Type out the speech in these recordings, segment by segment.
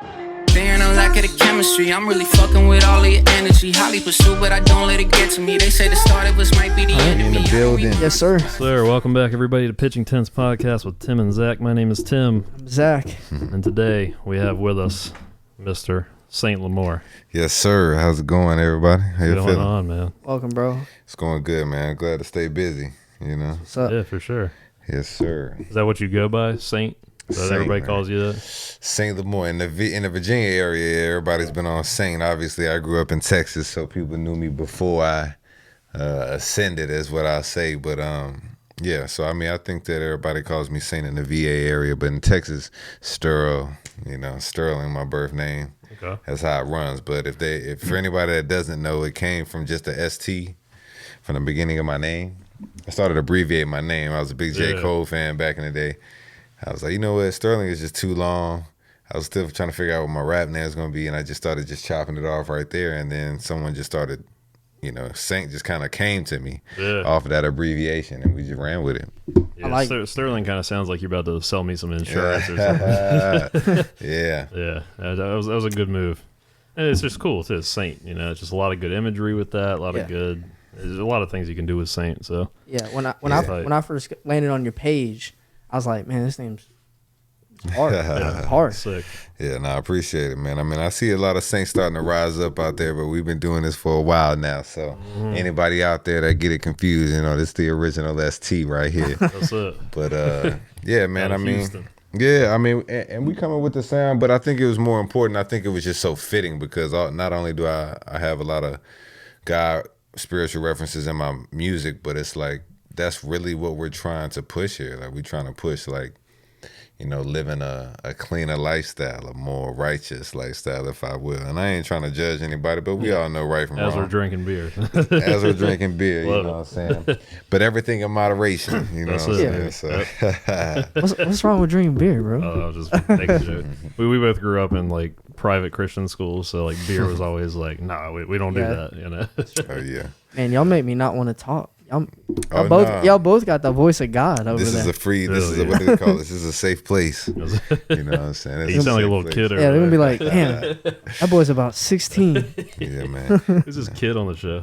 There ain't no lack of the chemistry. I'm really fucking with all of your energy. Highly pursued, but I don't let it get to me. They say the start of us might be the enemy. In the building. Yes, sir. Sir, welcome back, everybody, to Pitching Tents Podcast with Tim and Zack. My name is Tim. I'm Zack. And today we have with us Mr. Saint LeMoor. Yes, sir. How's it going, everybody? How you What's feeling? going on, man? Welcome, bro. It's going good, man. Glad to stay busy, you know? What's up? Yeah, for sure. Yes, sir. Is that what you go by, Saint? That Saint, everybody man. calls you that? Saint LeMoor. In the Virginia area, everybody's been on Saint. Obviously, I grew up in Texas, so people knew me before I ascended, is what I say. But, yeah, so, I mean, I think that everybody calls me Saint in the VA area. But in Texas, Sterling, my birth name. Okay. That's how it runs. But if for anybody that doesn't know, it came from just the ST from the beginning of my name. I started abbreviating my name. I was a big J. Cole fan back in the day. I was like, you know what, Sterling is just too long. I was still trying to figure out what my rap name was going to be, and I just started just chopping it off right there. And then someone just started, Saint just kind of came to me off of that abbreviation, and we just ran with it. Yeah, I like Sterling kind of sounds like you're about to sell me some insurance or something. Yeah. Yeah, that was a good move. And it's just cool, too. It's Saint, it's just a lot of good imagery with that, a lot of good. There's a lot of things you can do with Saint, so. Yeah, when I first landed on your page, I was like, man, this name's hard. Yeah, hard. Sick. Yeah, no, I appreciate it, man. I mean, I see a lot of Saints starting to rise up out there, but we've been doing this for a while now. So anybody out there that get it confused, this is the original ST right here. That's it. But yeah, man, Out I of mean, Houston. yeah, I mean, and we coming with the sound, but I think it was more important. I think it was just so fitting because not only do I have a lot of God spiritual references in my music, but it's like that's really what we're trying to push here. Like we're trying to push living a cleaner lifestyle, a more righteous lifestyle, if I will. And I ain't trying to judge anybody, but we all know right from As wrong. we're drinking beer. As we're drinking beer, Love you know what I'm saying? But everything in moderation, you know That's what I'm it. saying? So, What's wrong with drinking beer, bro? I was just making a joke. We both grew up in like private Christian schools, so like beer was always like, nah, we don't do that, oh, yeah. Man, y'all make me not want to talk. Y'all Nah. both got the voice of God over This there. is a free, this is Really? what do they call this? This is a safe place. You know what I'm saying? It's You sound like a safe little place. kid. Yeah, they're gonna be like, damn, that boy's about 16. Yeah, man. Who's this kid on the show?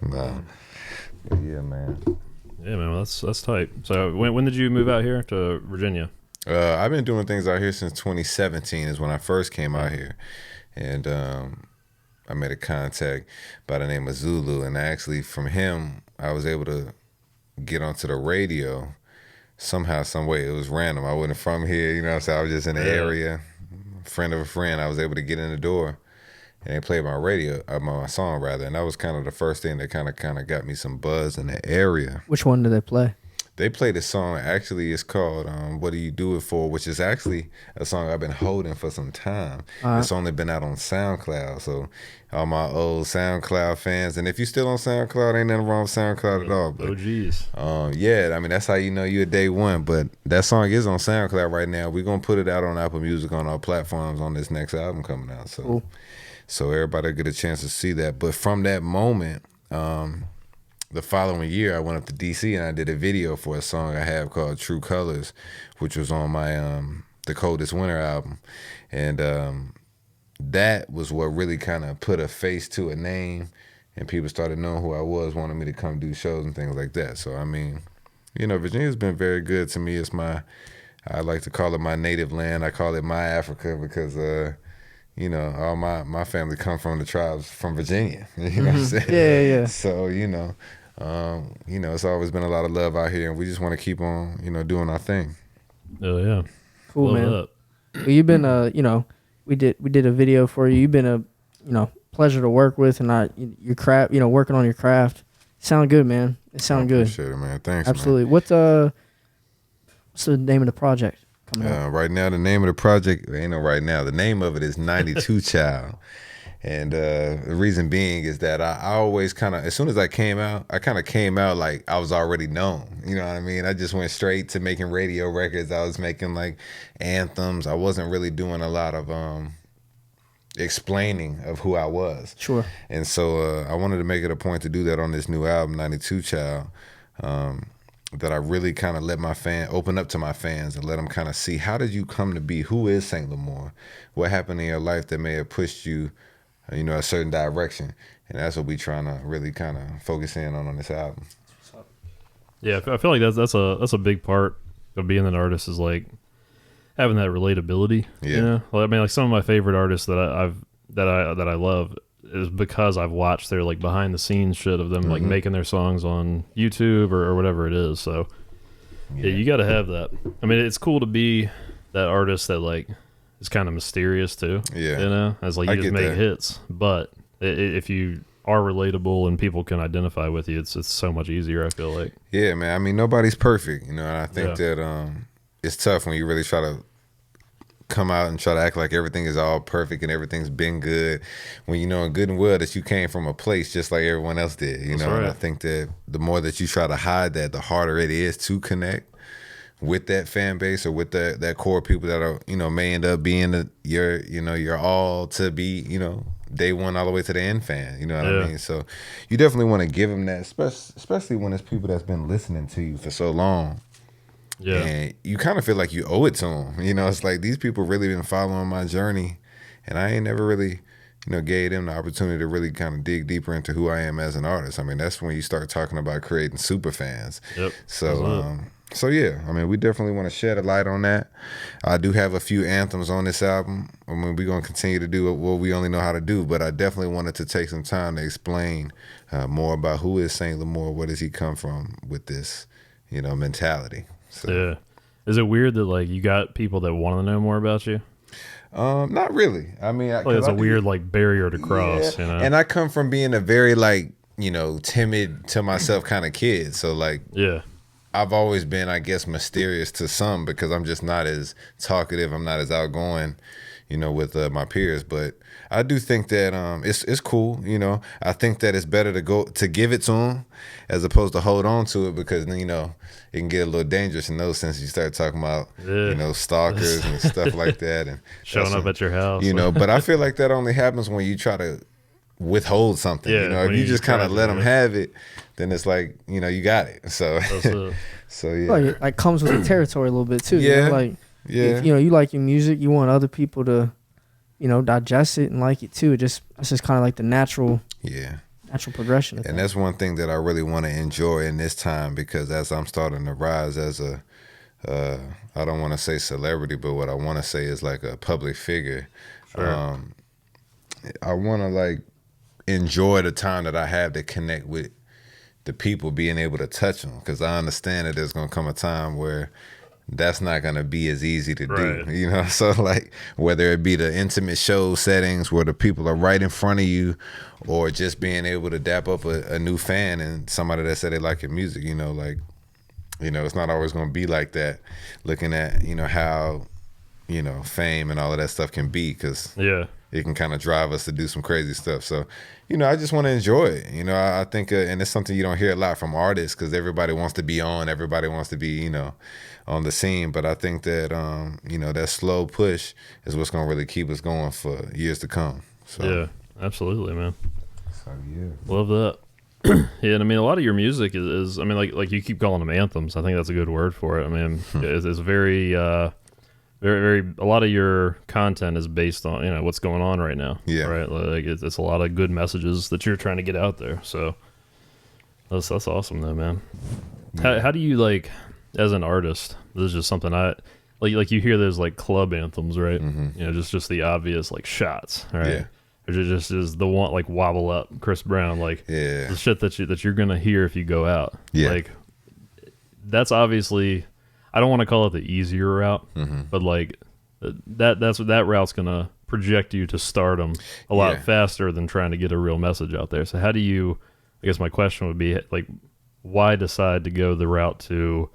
Nah. But yeah, man. Yeah, man, that's tight. So when did you move out here to Virginia? I've been doing things out here since 2017 is when I first came out here. And I made a contact by the name of Zulu. And actually from him, I was able to get onto the radio somehow, some way. It was random. I wasn't from here, you know what I'm saying? I was just in the area. Friend of a friend, I was able to get in the door. And they played my song rather. And that was kind of the first thing that kind of got me some buzz in the area. Which one do they play? They played a song, actually it's called What Do You Do It For, which is actually a song I've been holding for some time. It's only been out on SoundCloud, so all my old SoundCloud fans, and if you're still on SoundCloud, ain't nothing wrong with SoundCloud at all. But, Oh, geez. yeah, I mean, that's how you know you're day one, but that song is on SoundCloud right now. We're going to put it out on Apple Music on our platforms on this next album coming out. So, Cool. So everybody will get a chance to see that. But from that moment, the following year, I went up to D.C. and I did a video for a song I have called True Colors, which was on my The Coldest Winter album. And that was what really kind of put a face to a name, and people started knowing who I was, wanted me to come do shows and things like that. So, I mean, Virginia's been very good to me. I like to call it my native land. I call it my Africa because, all my family come from the tribes from Virginia. You know what I'm saying? Yeah. So, it's always been a lot of love out here, and we just want to keep on, doing our thing. Oh, yeah. Cool, Love man. that. Well, you've been we did a video for you. You've been a pleasure to work with, and your craft, working on your craft. Sound good, man. It sound good. Appreciate it, man. Thanks, Absolutely. man. What's the name of the project coming out? Right now, the name of the project, ain't no right now. The name of it is 92 Child. And the reason being is that I always as soon as I came out, came out like I was already known. You know what I mean? I just went straight to making radio records. I was making like anthems. I wasn't really doing a lot of explaining of who I was. Sure. And so I wanted to make it a point to do that on this new album, 92 Child. that I really kind of let my open up to my fans and let them kind of see, how did you come to be? Who is St. LeMoor? What happened in your life that may have pushed you, a certain direction? And that's what we trying to really kind of focus in on this album. Yeah, I feel like that's a big part of being an artist, is like having that relatability. Yeah. You know? Well, I mean, like some of my favorite artists that I love is because I've watched their like behind the scenes shit of them like making their songs on YouTube or whatever it is. So yeah, you got to have that. I mean, it's cool to be that artist that like is kind of mysterious too. Yeah, you know, as like you just make hits, but if you are relatable and people can identify with you, it's so much easier, I feel like. Yeah, man. I mean, nobody's perfect, and I think that it's tough when you really try to come out and try to act like everything is all perfect and everything's been good, when you know in good and well that you came from a place just like everyone else did, you know. Right. And I think that the more that you try to hide that, the harder it is to connect with that fan base or with that core of people that are, may end up being your all to be, day one all the way to the end fan, you know what I mean? So you definitely want to give them that, especially when it's people that's been listening to you for so long. Yeah, and you kind of feel like you owe it to them. It's like these people really been following my journey, and I ain't never really, gave them the opportunity to really kind of dig deeper into who I am as an artist. I mean, that's when you start talking about creating super fans. Yep. So yeah, I mean, we definitely want to shed a light on that. I do have a few anthems on this album. I mean, we're going to continue to do what we only know how to do, but I definitely wanted to take some time to explain more about who is St. LeMoor, where does he come from with this, mentality. So. Yeah. Is it weird that like you got people that want to know more about you? Not really. I mean, it's a weird like barrier to cross, And I come from being a very like, timid to myself kind of kid. So like, I've always been, I guess, mysterious to some because I'm just not as talkative. I'm not as outgoing, with my peers. But I do think that it's cool. I think that it's better to give it to them as opposed to hold on to it, because it can get a little dangerous in those senses. You start talking about stalkers and stuff like that, and showing up at your house. But I feel like that only happens when you try to withhold something. If you just kind of let them have it, then it's like you got it. So so yeah, like it comes with the territory a little bit too. If, you like your music, you want other people to digest it and like it too. That's just kind of like the natural progression of and that's one thing that I really want to enjoy in this time, because as I'm starting to rise as a I don't want to say celebrity, but what I want to say is like a public figure. Sure. I want to like enjoy the time that I have to connect with the people, being able to touch them, because I understand that there's going to come a time where that's not going to be as easy to do, so like whether it be the intimate show settings where the people are right in front of you, or just being able to dap up a new fan and somebody that said they like your music, it's not always going to be like that, looking at, how, fame and all of that stuff can be, because it can kind of drive us to do some crazy stuff. So, I just want to enjoy it. I think, and it's something you don't hear a lot from artists, because everybody wants to be on, everybody wants to be, on the scene. But I think that, that slow push is what's going to really keep us going for years to come. So. Yeah, absolutely, man. So, yeah. Love that. Yeah, and I mean, a lot of your music is I mean, like you keep calling them anthems. I think that's a good word for it. I mean, it's very, very, very, a lot of your content is based on, what's going on right now. Yeah. Right. Like it's a lot of good messages that you're trying to get out there. So that's awesome though, man. Yeah. How do you like, as an artist, this is just something I like you hear those like club anthems, right? Mm-hmm. Just the obvious like shots, right? Yeah. Or just is the one like Wobble Up, Chris Brown, like the shit that you're gonna hear if you go out. Yeah. Like that's obviously, I don't want to call it the easier route, but like that route's gonna project you to stardom a lot faster than trying to get a real message out there. So how do you? I guess my question would be like, why decide to go the route to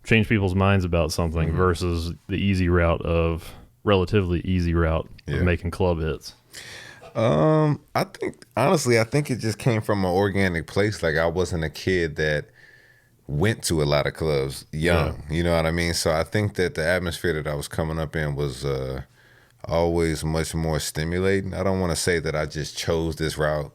change people's minds about something versus the relatively easy route of making club hits? I think it just came from an organic place. Like I wasn't a kid that went to a lot of clubs young, you know what I mean? So I think that the atmosphere that I was coming up in was always much more stimulating. I don't want to say that I just chose this route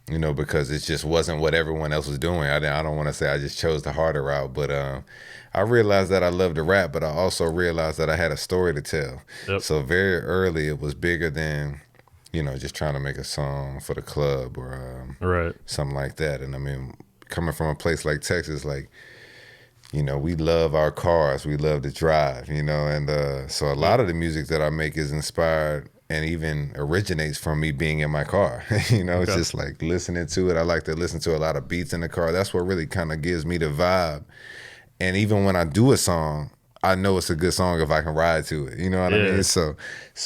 you know, because it just wasn't what everyone else was doing. I don't want to say I just chose the harder route, but I realized that I loved to rap, but I also realized that I had a story to tell. Yep. So very early, it was bigger than, you know, just trying to make a song for the club or something like that. And I mean, coming from a place like Texas, like, you know, we love our cars, we love to drive, you know, and so a lot of the music that I make is inspired and even originates from me being in my car. You know, it's just like listening to it. I like to listen to a lot of beats in the car. That's what really kind of gives me the vibe. And even when I do a song, I know it's a good song if I can ride to it. You know what I mean? So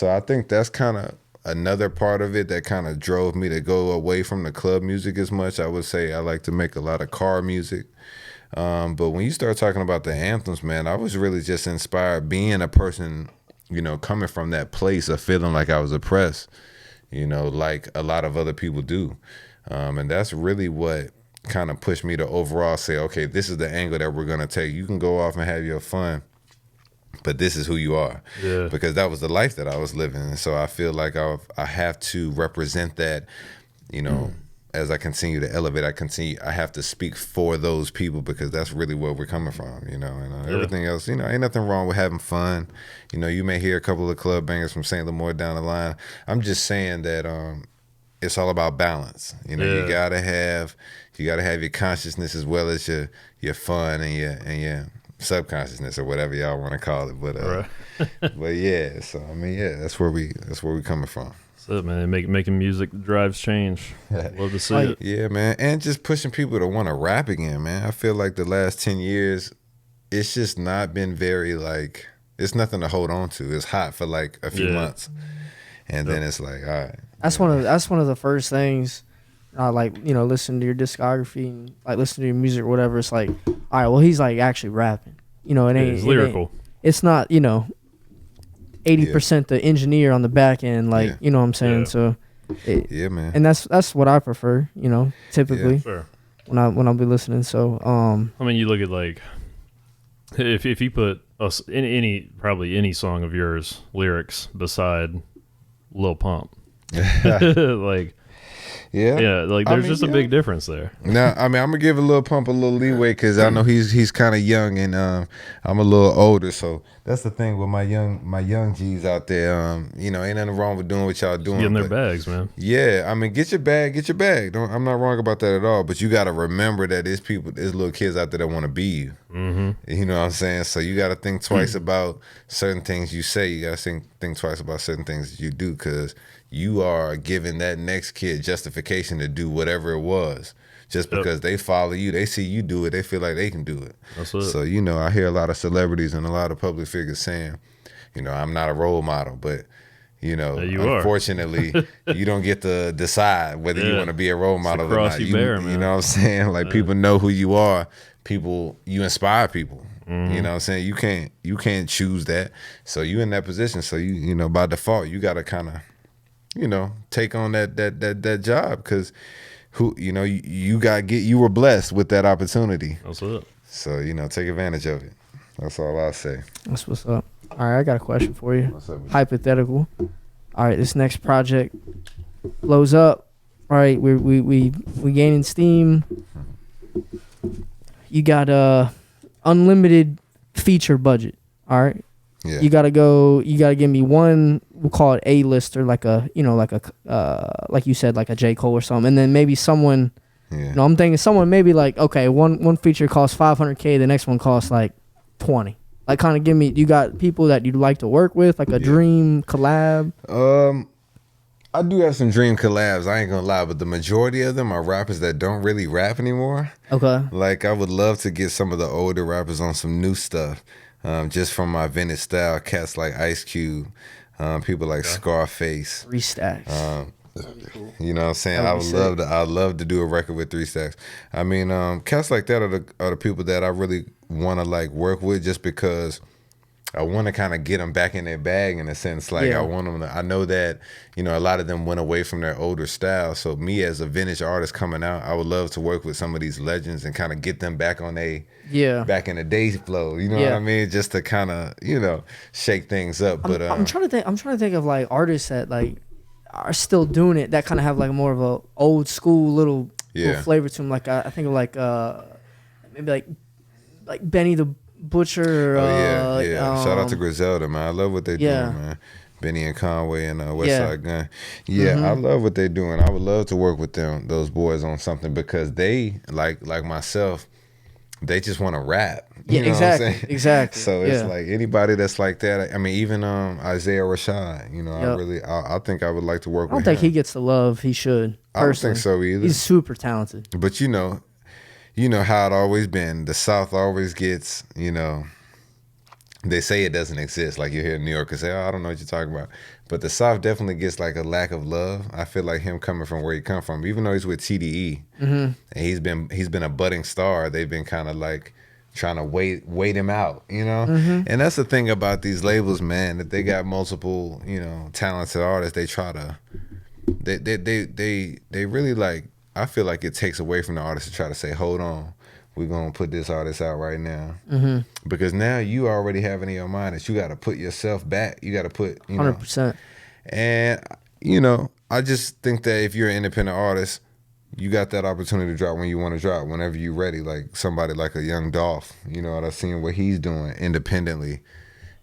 I think that's kind of another part of it that kind of drove me to go away from the club music as much. I would say I like to make a lot of car music. But when you start talking about the anthems, man, I was really just inspired being a person, you know, coming from that place of feeling like I was oppressed, you know, like a lot of other people do. And that's really what kind of pushed me to overall say, okay, this is the angle that we're going to take. You can go off and have your fun, but this is who you are. Yeah. Because that was the life that I was living. And so I feel like I have to represent that, you know, as I continue to elevate, I have to speak for those people because that's really where we're coming from, you know, and everything else, you know, ain't nothing wrong with having fun. You know, you may hear a couple of club bangers from St. LeMoor down the line. I'm just saying that it's all about balance. You know, you gotta have your consciousness as well as your fun and your subconsciousness or whatever y'all want to call it. But but yeah, so I mean, yeah, that's where we coming from. That's it, man. Making music drives change. Love to see it. Yeah, man, and just pushing people to want to rap again, man. I feel like the last 10 years, it's just not been very like. It's nothing to hold on to. It's hot for like a few months, and then it's like, all right. That's one of the first things. Like, you know, listen to your discography and like listen to your music or whatever. It's like, all right, well, he's like actually rapping. You know, it's lyrical. It's not, you know, 80% the engineer on the back end. Like, you know what I'm saying? So, man. And that's what I prefer. You know, typically sure. when I'll be listening. So, I mean, you look at like if you put us in any song of yours lyrics beside Lil Pump. Like like there's just a big difference there. Now, I mean, I'm gonna give a Lil Pump a little leeway because I know he's kind of young and I'm a little older, so that's the thing with my young G's out there. You know, ain't nothing wrong with doing what y'all doing. Getting their bags, man. Yeah, I mean, get your bag. I'm not wrong about that at all. But you got to remember that there's little kids out there that want to be you. Mm-hmm. You know what I'm saying? So you got to think twice about certain things you say. You got to think twice about certain things you do because you are giving that next kid justification to do whatever it was. Just because they follow you, they see you do it, they feel like they can do it. That's it. So, you know, I hear a lot of celebrities and a lot of public figures saying, you know, I'm not a role model, but, you know, unfortunately, you don't get to decide whether you want to be a role model or not. You know what I'm saying? Like, people know who you are. You inspire people. Mm-hmm. You know what I'm saying? You can't choose that. So you in that position. So, you know, by default, you got to kind of, you know, take on that job because you were blessed with that opportunity. That's it. So, you know, take advantage of it. That's all I'll say. That's what's up. All right, I got a question for you. What's up? Hypothetical. All right, this next project blows up. All right, we gaining steam. You got unlimited feature budget. All right. Yeah. You gotta give me one, we'll call it A-lister, like like you said, like a J. Cole or something, and then maybe someone, you know, I'm thinking someone maybe like, okay, one feature costs $500K, the next one costs like 20. Like, kind of give me, you got people that you'd like to work with, like a dream collab? I do have some dream collabs, I ain't gonna lie, but the majority of them are rappers that don't really rap anymore. Okay. Like, I would love to get some of the older rappers on some new stuff. Just from my vintage style, cats like Ice Cube, people like Scarface. 3 Stacks. You know what I'm saying? I'd love to do a record with 3 Stacks. I mean, cats like that are the people that I really want to like work with just because I want to kind of get them back in their bag in a sense. Like I want them to, I know that, you know, a lot of them went away from their older style. So me as a vintage artist coming out, I would love to work with some of these legends and kind of get them back on back in the day flow. You know what I mean? Just to kind of, you know, shake things up. But I'm trying to think of like artists that like, are still doing it that kind of have like more of a old school little flavor to them. Like I think of like maybe like Benny the Butcher. Shout out to Griselda, man. I love what they doing, man. Benny and Conway and Westside Gun. I love what they're doing. I would love to work with those boys on something, because they like myself, they just want to rap. You know exactly. What I'm saying? Exactly. So it's like anybody that's like that. I mean, even Isaiah Rashad. You know, I think I would like to work with him. I don't think he gets the love he should. I don't think so either. He's super talented. But you know how it always been. The South always gets, they say it doesn't exist. Like you hear New Yorkers say, "Oh, I don't know what you're talking about." But the South definitely gets like a lack of love. I feel like him coming from where he come from, even though he's with TDE, and he's been a budding star. They've been kind of like trying to wait him out, And that's the thing about these labels, man, that they got multiple, talented artists. They try to, they really like. I feel like it takes away from the artist to try to say, "Hold on, we're gonna put this artist out right now," because now you already have it in your mind that you got to put yourself back. You got to put 100%. And I just think that if you're an independent artist, you got that opportunity to drop when you want to drop, whenever you're ready. Like somebody like a Young Dolph, I've seen what he's doing independently,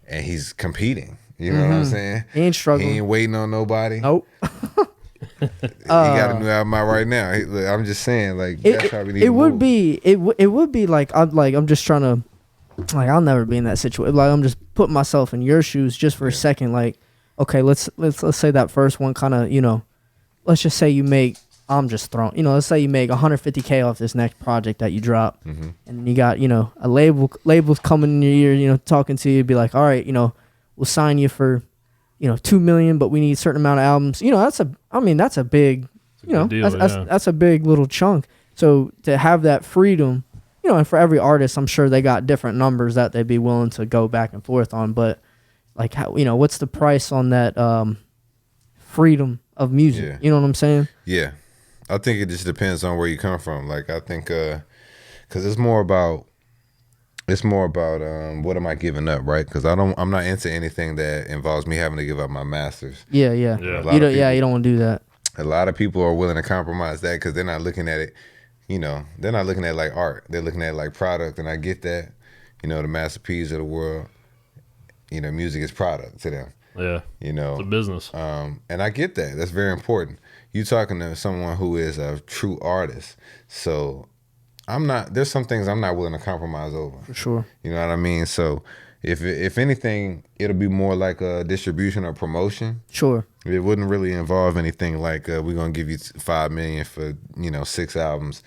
and he's competing. You know what I'm saying? He ain't struggling. He ain't waiting on nobody. Nope. He got a new album out right now. I'm just saying, like, that's how we need to move. It would be like I'm just trying to, like, I'll never be in that situation. Like, I'm just putting myself in your shoes just for a second. Like, okay, let's say that first one kind of, let's just say you make, I'm just throwing, let's say you make $150K off this next project that you drop, and you got, a label's coming in your ear, talking to you, be like, all right, we'll sign you for, $2 million, but we need a certain amount of albums. That's a big, deal, that's a big little chunk. So to have that freedom, and for every artist, I'm sure they got different numbers that they'd be willing to go back and forth on. But like, how, what's the price on that freedom of music? Yeah. You know what I'm saying? Yeah, I think it just depends on where you come from. Like, I think, because it's more about what am I giving up, right? Because I'm not into anything that involves me having to give up my masters. Yeah. You don't want to do that. A lot of people are willing to compromise that because they're not looking at it, they're not looking at it like art. They're looking at it like product, and I get that. The Master P's of the world, music is product to them. Yeah. It's a business. And I get that. That's very important. You talking to someone who is a true artist, so there's some things I'm not willing to compromise over. For sure. You know what I mean? So if anything, it'll be more like a distribution or promotion. Sure. It wouldn't really involve anything like we're gonna give you $5 million for 6 albums,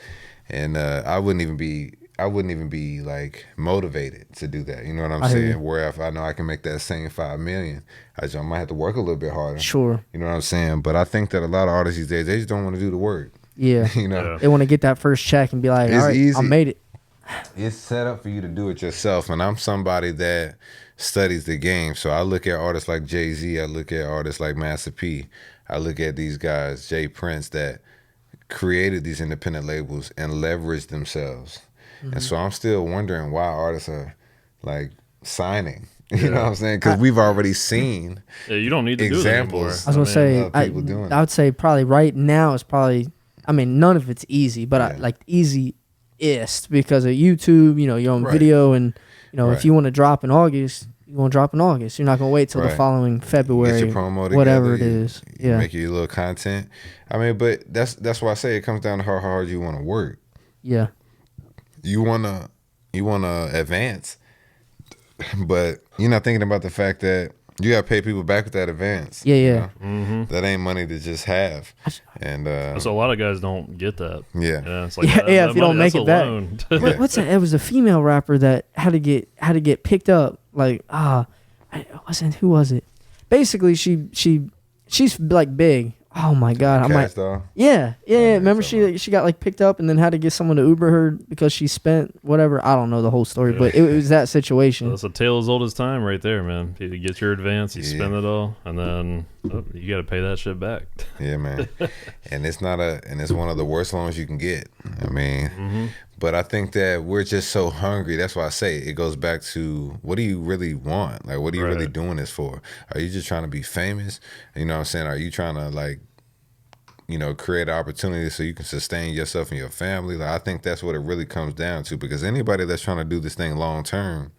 and I wouldn't even be like motivated to do that. You know what I'm saying? Where if I know I can make that same $5 million, I might have to work a little bit harder. Sure. You know what I'm saying? But I think that a lot of artists these days, they just don't want to do the work. Yeah. They want to get that first check and be like, all right, easy. I made it. It's set up for you to do it yourself, and I'm somebody that studies the game. So I look at artists like Jay-Z, I look at artists like Master P, I look at these guys, Jay Prince, that created these independent labels and leveraged themselves. And so I'm still wondering why artists are like signing. You know what I'm saying? Because we've already seen you don't need to examples. I was gonna say, people doing I would say probably right now is probably, none of it's easy, but like easiest because of YouTube. You're on video, and if you want to drop in August, you want to drop in August. You're not gonna wait till the following February, get your promo together, whatever it is. You make your little content. But that's why I say it comes down to how hard you want to work. Yeah. You wanna advance, but you're not thinking about the fact that you gotta pay people back with that advance. Yeah. That ain't money to just have, and so a lot of guys don't get that. Yeah, it's like if you don't make it back. What's that? It was a female rapper that had to get picked up. Like who was it? Basically, she's like big. Oh my God! Yeah. Remember she got like picked up and then had to get someone to Uber her because she spent whatever. I don't know the whole story, but it was that situation. That's a tale as old as time, right there, man. You get your advance, you spend it all, and then you got to pay that shit back. Yeah, man. And it's one of the worst loans you can get. But I think that we're just so hungry. That's why I say it goes back to, what do you really want? Like, what are you really doing this for? Are you just trying to be famous? You know what I'm saying? Are you trying to, like, you know, create opportunities so you can sustain yourself and your family? Like, I think that's what it really comes down to, because anybody that's trying to do this thing long term,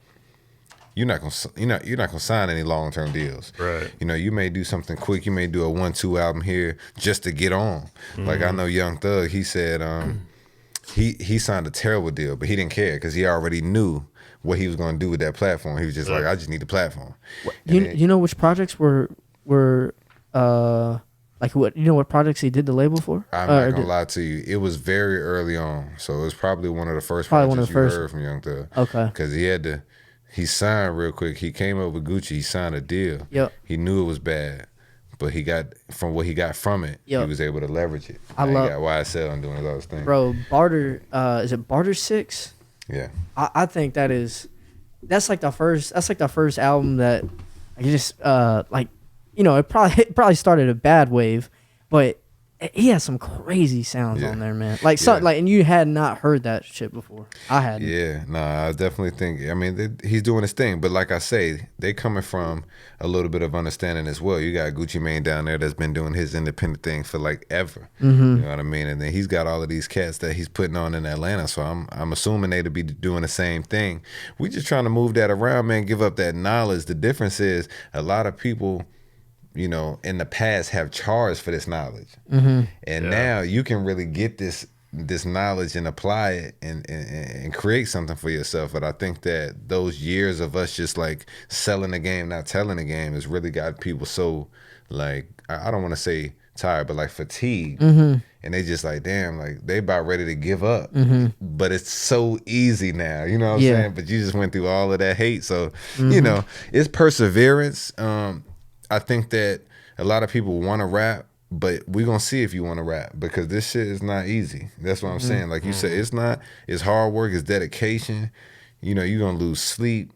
you're not gonna sign any long term deals. Right. You know, you may do something quick. You may do a 1-2 album here just to get on. Like, I know Young Thug, he said he signed a terrible deal, but he didn't care because he already knew what he was going to do with that platform. He was just like, I just need the platform. You know which projects were like what projects he did the label for? I'm not gonna lie to you, it was very early on, so it was probably one of the first projects you heard from Young Thug. Okay. Because he signed real quick. He came up with Gucci. He signed a deal. Yep. He knew it was bad, but he got from what he got from it. He was able to leverage it. I love. He got YSL and doing all those things. Bro, Barter. Is it Barter 6? Yeah. I think that's like the first album that I just like, you know, it probably started a bad wave, but he has some crazy sounds on there, man. Like and you had not heard that shit before. I hadn't. Yeah, I definitely think. I mean, he's doing his thing, but like I say, they coming from a little bit of understanding as well. You got Gucci Mane down there that's been doing his independent thing for like ever. You know what I mean? And then he's got all of these cats that he's putting on in Atlanta. So I'm assuming they'd be doing the same thing. We just trying to move that around, man. Give up that knowledge. The difference is a lot of people, you know, in the past have charged for this knowledge. And now you can really get this knowledge and apply it and create something for yourself. But I think that those years of us just like selling the game, not telling the game, has really got people so, like, I don't want to say tired, but like fatigued. And they just like, damn, like they about ready to give up. But it's so easy now, you know what I'm saying? But you just went through all of that hate. So, you know, it's perseverance. I think that a lot of people want to rap, but we're going to see if you want to rap, because this shit is not easy. That's what I'm saying. Like you said, it's hard work, it's dedication. You know, you're going to lose sleep.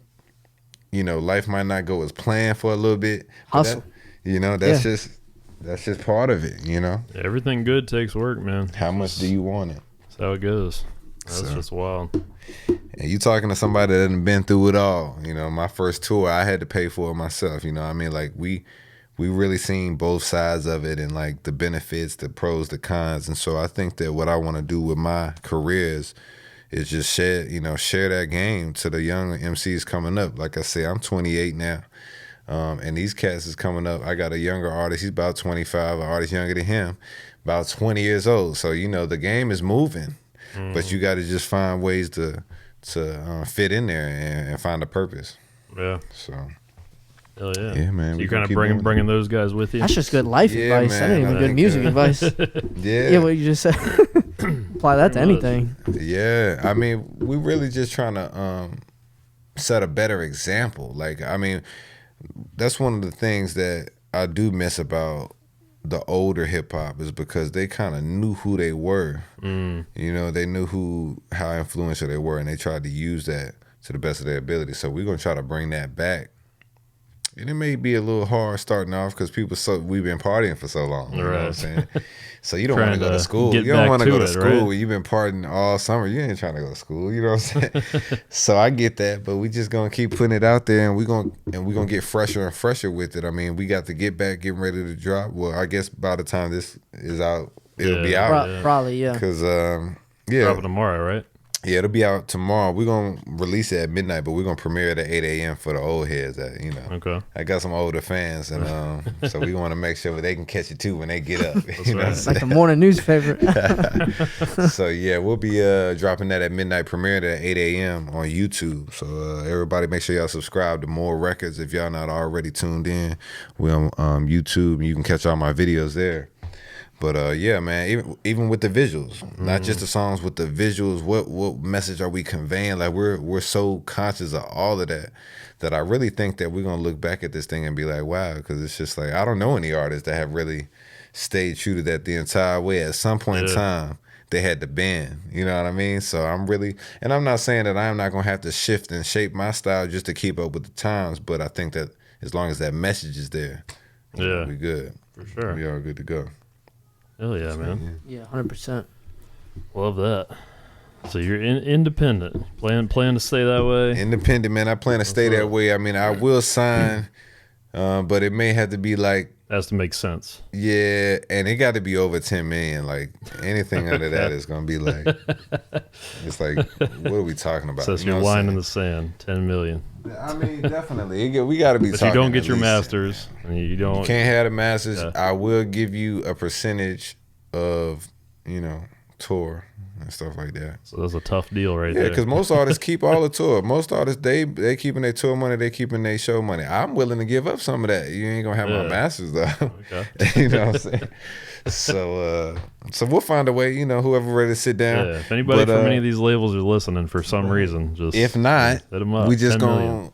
You know, life might not go as planned for a little bit. Hustle. You know, that's just part of it, you know? Everything good takes work, man. How much do you want it? That's how it goes. That's just wild. And you talking to somebody that hadn't been through it all. You know, my first tour, I had to pay for it myself. You know what I mean? Like, we really seen both sides of it, and like the benefits, the pros, the cons. And so I think that what I want to do with my career is just share that game to the young MCs coming up. Like I say, I'm 28 now. And these cats is coming up. I got a younger artist, he's about 25, an artist younger than him, about 20 years old. So, you know, the game is moving, but you got to just find ways to fit in there and find a purpose. Yeah. So. Hell yeah. Yeah, man. So you kind of bringing those guys with you? That's just good life advice. Man, that ain't even good music advice. Yeah, what you just said. Apply that to anything. Yeah, I mean, we really just trying to set a better example. Like, I mean, that's one of the things that I do miss about the older hip hop, is because they kind of knew who they were. You know, they knew how influential they were, and they tried to use that to the best of their ability. So we're gonna try to bring that back. And it may be a little hard starting off because we've been partying for so long. You know what I'm saying? So you don't want to go to school. You don't want to go to school when you've been partying all summer. You ain't trying to go to school. You know what I'm saying? So I get that, but we just gonna keep putting it out there, and we're gonna get fresher and fresher with it. I mean, we got to get back, getting ready to drop. Well, I guess by the time this is out, it'll be out. Probably, yeah. Because dropping tomorrow, right? Yeah, it'll be out tomorrow. We're going to release it at midnight, but we're going to premiere it at 8 a.m. for the old heads. That, you know, okay. I got some older fans, and so we want to make sure they can catch it too when they get up. You know it's like the morning news favorite. So, yeah, we'll be dropping that at midnight, premiering it at 8 a.m. on YouTube. So, everybody make sure y'all subscribe to More Records if y'all not already tuned in. We're on YouTube, and you can catch all my videos there. But yeah, man, even with the visuals, not just the songs, with the visuals, what message are we conveying? Like, we're so conscious of all of that I really think that we're gonna look back at this thing and be like, wow, because it's just like, I don't know any artists that have really stayed true to that the entire way. At some point in time, they had to bend, you know what I mean? So I'm not saying that I'm not gonna have to shift and shape my style just to keep up with the times, but I think that as long as that message is there, we good. For sure. We are good to go. Hell yeah, man. Yeah, 100%. Love that. So you're independent. Plan to stay that way? Independent, man. I plan to stay that way. I mean, I will sign, but it may have to be like, has to make sense. Yeah, and it got to be over 10 million. Like anything under that is gonna be like, it's like, what are we talking about? So you're line in the sand, 10 million. I mean, definitely, we got to be. But talking you don't get your least, masters, and you don't. You can't have the masters. Yeah. I will give you a percentage of, tour and stuff like that. So that's a tough deal, right there. Yeah, because most artists keep all the tour. Most artists they keeping their tour money, they keeping their show money. I'm willing to give up some of that. You ain't gonna have my masters though. Okay. You know what I'm saying? So we'll find a way. Whoever ready to sit down. Yeah. If anybody from any of these labels are listening for some reason, just if not, hit them up. We just gonna.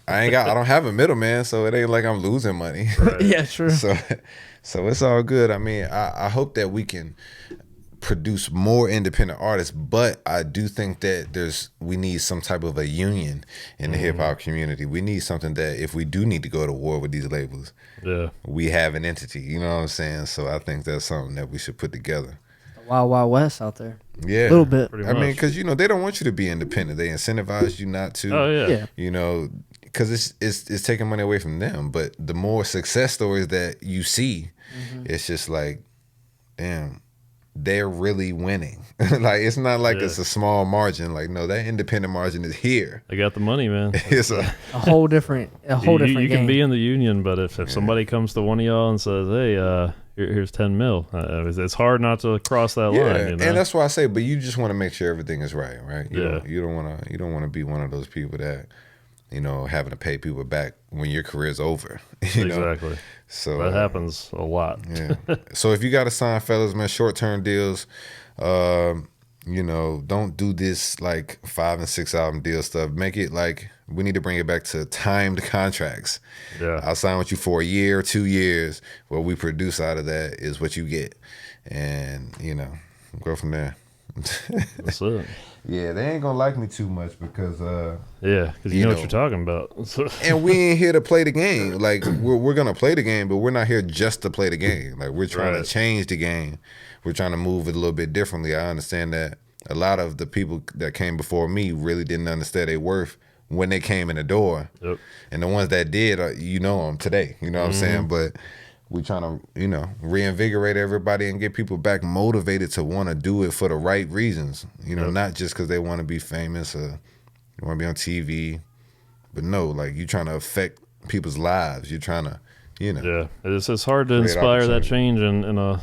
I don't have a middleman, so it ain't like I'm losing money. Right. Yeah, sure. So it's all good. I mean, I hope that we can produce more independent artists, but I do think that we need some type of a union in the hip hop community. We need something that if we do need to go to war with these labels, we have an entity. You know what I'm saying? So I think that's something that we should put together. The Wild Wild West out there. Yeah, a little bit. I mean, because they don't want you to be independent. They incentivize you not to. Oh yeah. Because it's taking money away from them. But the more success stories that you see, it's just like, damn, they're really winning. Like, it's not like it's a small margin. Like, no, that independent margin is here. They got the money, man. It's a whole different different you game. can be in the union, but if somebody comes to one of y'all and says, hey, here's 10 mil, it's hard not to cross that line. And that's why I say, but you just want to make sure everything is right? Yeah. You don't want to be one of those people that, having to pay people back when your career's over. Exactly. So that happens a lot. Yeah. So if you got to sign, fellas, man, short-term deals, don't do this like 5 and 6 album deal stuff. Make it like, we need to bring it back to timed contracts. Yeah. I'll sign with you for a year, 2 years. What we produce out of that is what you get. And, go from there. That's it. Yeah, they ain't gonna like me too much because because you know what you're talking about. And we ain't here to play the game. Like, we're gonna play the game, but we're not here just to play the game. Like, we're trying to change the game. We're trying to move it a little bit differently. I understand that a lot of the people that came before me really didn't understand their worth when they came in the door. Yep. And the ones that did, them today. You know what I'm saying? But we trying to, reinvigorate everybody and get people back motivated to want to do it for the right reasons. Not just because they want to be famous or they want to be on TV. But no, like, you trying to affect people's lives. You're trying to, Yeah, it's hard to inspire that change in a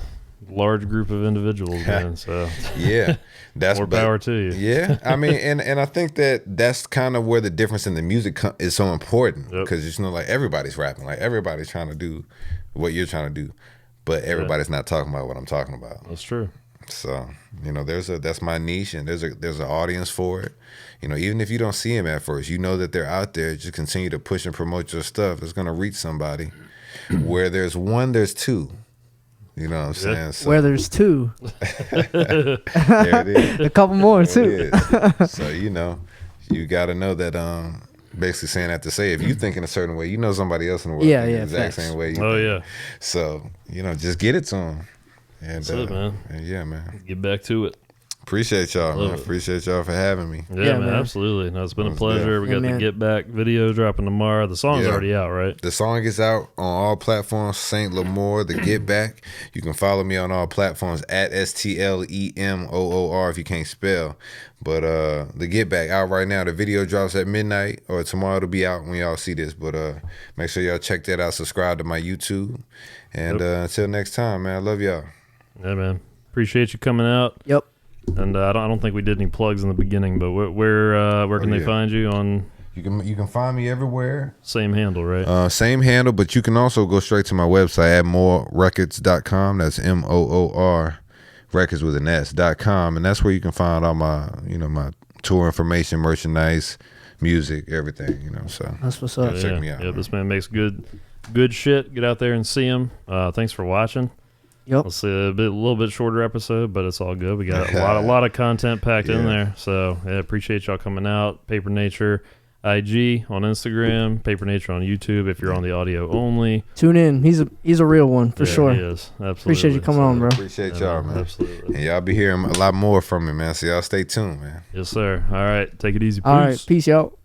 large group of individuals, man. So yeah, that's more power to you. Yeah, I mean, and I think that's kind of where the difference in the music is so important, because it's like everybody's rapping, like everybody's trying to do what you're trying to do, but everybody's not talking about what I'm talking about. That's true. So that's my niche, and there's an audience for it. Even if you don't see them at first, that they're out there. Just continue to push and promote your stuff. It's gonna reach somebody. Where there's one, there's two. You know what I'm saying? So, where there's two. There it is. A couple more too. So you got to know that. Basically saying that to say, if you think in a certain way, somebody else in the world thinks the exact same way. Yeah. So just get it to them. And that's it, man. And yeah, man. Get back to it. Appreciate y'all, man. Appreciate y'all for having me. Yeah, man, absolutely. No, it's been a pleasure. We got the Get Back video dropping tomorrow. The song's already out, right? The song is out on all platforms. Saint LeMoor, the Get Back. You can follow me on all platforms at STLEMOOR if you can't spell. But the Get Back out right now. The video drops at midnight, or tomorrow it'll be out when y'all see this. But make sure y'all check that out. Subscribe to my YouTube. And until next time, man, I love y'all. Yeah, man. Appreciate you coming out. Yep. And I don't think we did any plugs in the beginning, but where can they find you on? You can find me everywhere. Same handle, right? Same handle, but you can also go straight to my website at moorrecords.com. That's MOOR records with an S.com, and that's where you can find all my my tour information, merchandise, music, everything. So that's what's up. Check me out. Yeah, this man makes good shit. Get out there and see him. Thanks for watching. Yep. Let's see a little bit shorter episode, but it's all good. We got a lot of content packed in there. So appreciate y'all coming out. Paper Nature. IG on Instagram, Paper Nature on YouTube. If you're on the audio only, tune in. He's a real one for sure. He is absolutely. Appreciate you coming on, bro. Appreciate y'all, man. Absolutely. And y'all be hearing a lot more from me, man. So y'all stay tuned, man. Yes, sir. All right, take it easy. All right, peace, y'all.